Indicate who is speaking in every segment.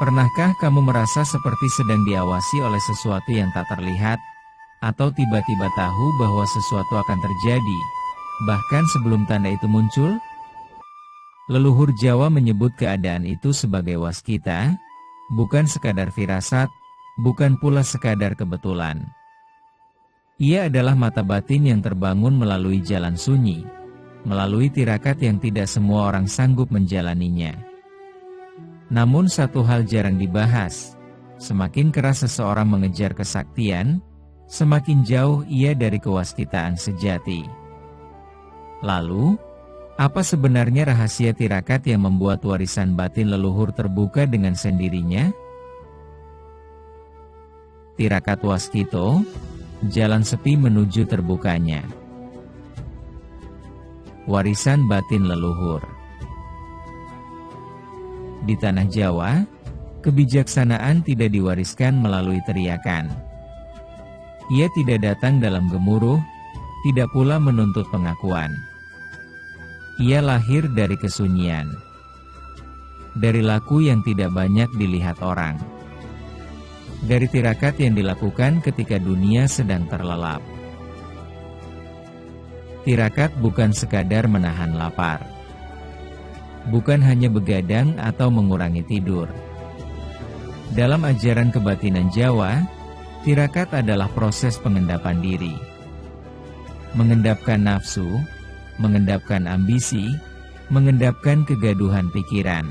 Speaker 1: Pernahkah kamu merasa seperti sedang diawasi oleh sesuatu yang tak terlihat, atau tiba-tiba tahu bahwa sesuatu akan terjadi, bahkan sebelum tanda itu muncul? Leluhur Jawa menyebut keadaan itu sebagai waskita, bukan sekadar firasat, bukan pula sekadar kebetulan. Ia adalah mata batin yang terbangun melalui jalan sunyi, melalui tirakat yang tidak semua orang sanggup menjalaninya. Namun satu hal jarang dibahas, semakin keras seseorang mengejar kesaktian, semakin jauh ia dari kewaskitaan sejati. Lalu, apa sebenarnya rahasia tirakat yang membuat warisan batin leluhur terbuka dengan sendirinya? Tirakat Waskito, jalan sepi menuju terbukanya. Warisan batin leluhur. Di tanah Jawa, kebijaksanaan tidak diwariskan melalui teriakan. Ia tidak datang dalam gemuruh, tidak pula menuntut pengakuan. Ia lahir dari kesunyian, dari laku yang tidak banyak dilihat orang, dari tirakat yang dilakukan ketika dunia sedang terlelap. Tirakat bukan sekadar menahan lapar, bukan hanya begadang atau mengurangi tidur. Dalam ajaran kebatinan Jawa, tirakat adalah proses pengendapan diri. Mengendapkan nafsu, mengendapkan ambisi, mengendapkan kegaduhan pikiran.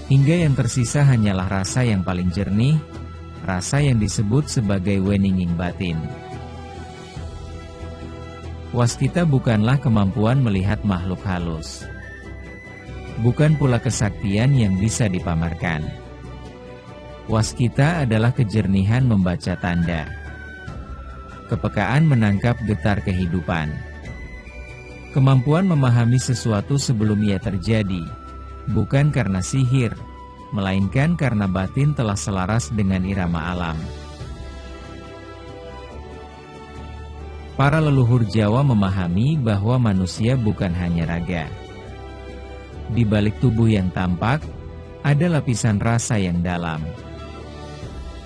Speaker 1: Hingga yang tersisa hanyalah rasa yang paling jernih, rasa yang disebut sebagai weninging batin. Waskita bukanlah kemampuan melihat makhluk halus, bukan pula kesaktian yang bisa dipamerkan. Waskita adalah kejernihan membaca tanda, kepekaan menangkap getar kehidupan, kemampuan memahami sesuatu sebelum ia terjadi, bukan karena sihir, melainkan karena batin telah selaras dengan irama alam. Para leluhur Jawa memahami bahwa manusia bukan hanya raga. Di balik tubuh yang tampak, ada lapisan rasa yang dalam.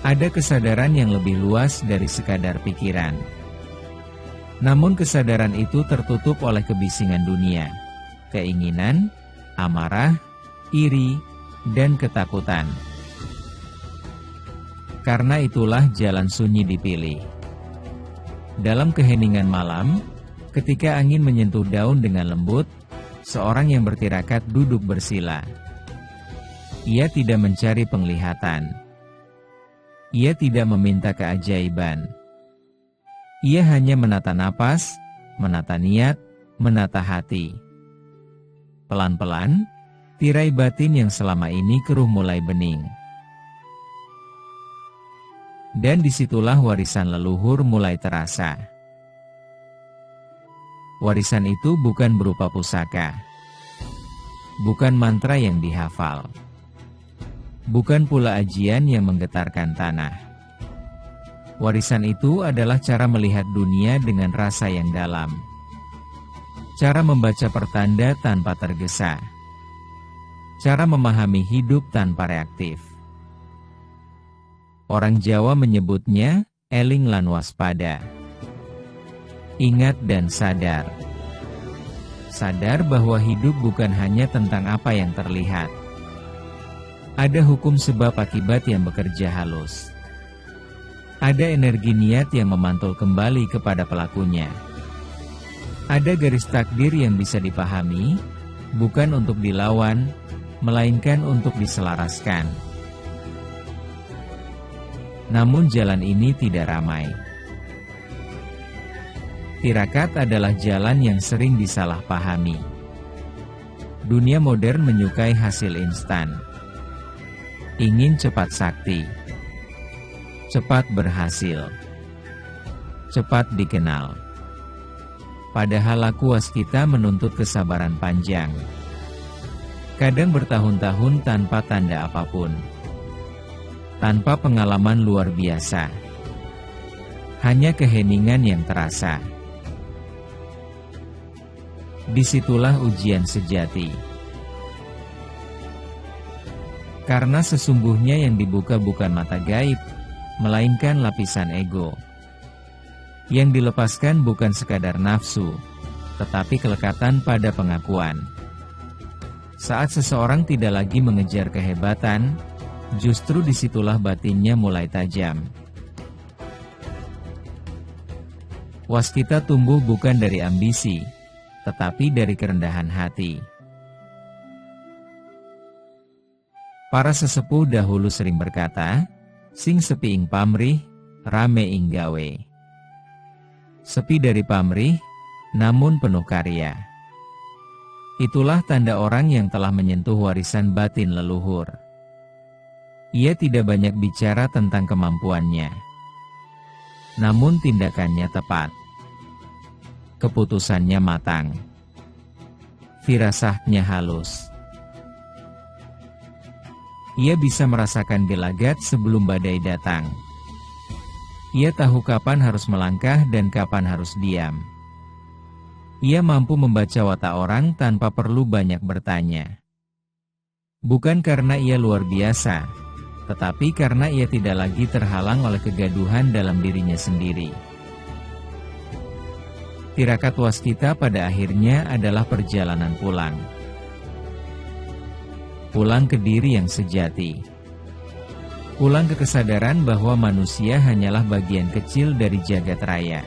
Speaker 1: Ada kesadaran yang lebih luas dari sekadar pikiran. Namun kesadaran itu tertutup oleh kebisingan dunia, keinginan, amarah, iri, dan ketakutan. Karena itulah jalan sunyi dipilih. Dalam keheningan malam, ketika angin menyentuh daun dengan lembut, seorang yang bertirakat duduk bersila. Ia tidak mencari penglihatan. Ia tidak meminta keajaiban. Ia hanya menata napas, menata niat, menata hati. Pelan-pelan, tirai batin yang selama ini keruh mulai bening. Dan disitulah warisan leluhur mulai terasa. Warisan itu bukan berupa pusaka, bukan mantra yang dihafal, bukan pula ajian yang menggetarkan tanah. Warisan itu adalah cara melihat dunia dengan rasa yang dalam, cara membaca pertanda tanpa tergesa, cara memahami hidup tanpa reaktif. Orang Jawa menyebutnya eling lan waspada. Ingat dan sadar. Sadar bahwa hidup bukan hanya tentang apa yang terlihat. Ada hukum sebab akibat yang bekerja halus. Ada energi niat yang memantul kembali kepada pelakunya. Ada garis takdir yang bisa dipahami, bukan untuk dilawan, melainkan untuk diselaraskan. Namun jalan ini tidak ramai. Tirakat adalah jalan yang sering disalahpahami. Dunia modern menyukai hasil instan. Ingin cepat sakti, cepat berhasil, cepat dikenal. Padahal laku waskita menuntut kesabaran panjang. Kadang bertahun-tahun tanpa tanda apapun. Tanpa pengalaman luar biasa. Hanya keheningan yang terasa. Disitulah ujian sejati. Karena sesungguhnya yang dibuka bukan mata gaib, melainkan lapisan ego. Yang dilepaskan bukan sekadar nafsu, tetapi kelekatan pada pengakuan. Saat seseorang tidak lagi mengejar kehebatan, justru disitulah batinnya mulai tajam. Waskita tumbuh bukan dari ambisi, tetapi dari kerendahan hati. Para sesepuh dahulu sering berkata, sing sepi ing pamrih, rame ing gawe. Sepi dari pamrih, namun penuh karya. Itulah tanda orang yang telah menyentuh warisan batin leluhur. Ia tidak banyak bicara tentang kemampuannya, namun tindakannya tepat. Keputusannya matang. Firasatnya halus. Ia bisa merasakan gelagat sebelum badai datang. Ia tahu kapan harus melangkah dan kapan harus diam. Ia mampu membaca watak orang tanpa perlu banyak bertanya. Bukan karena ia luar biasa, tetapi karena ia tidak lagi terhalang oleh kegaduhan dalam dirinya sendiri. Tirakat waskita pada akhirnya adalah perjalanan pulang. Pulang ke diri yang sejati. Pulang ke kesadaran bahwa manusia hanyalah bagian kecil dari jagat raya.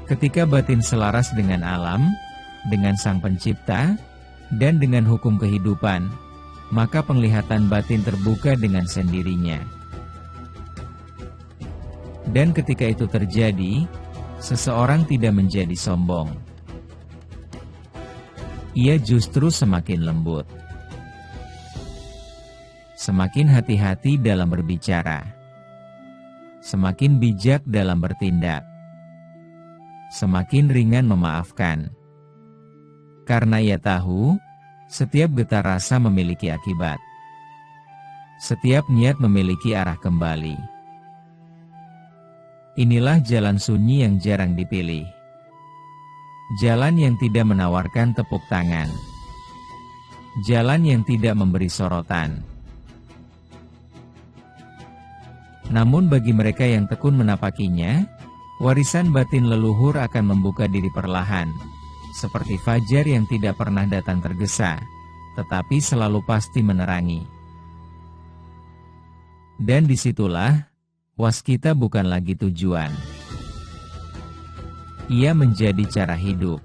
Speaker 1: Ketika batin selaras dengan alam, dengan Sang Pencipta, dan dengan hukum kehidupan, maka penglihatan batin terbuka dengan sendirinya. Dan ketika itu terjadi, seseorang tidak menjadi sombong. Ia justru semakin lembut. Semakin hati-hati dalam berbicara, semakin bijak dalam bertindak, semakin ringan memaafkan. Karena ia tahu, setiap getar rasa memiliki akibat. Setiap niat memiliki arah kembali. Inilah jalan sunyi yang jarang dipilih. Jalan yang tidak menawarkan tepuk tangan. Jalan yang tidak memberi sorotan. Namun bagi mereka yang tekun menapakinya, warisan batin leluhur akan membuka diri perlahan, seperti fajar yang tidak pernah datang tergesa, tetapi selalu pasti menerangi. Dan disitulah, waskita bukan lagi tujuan. Ia menjadi cara hidup.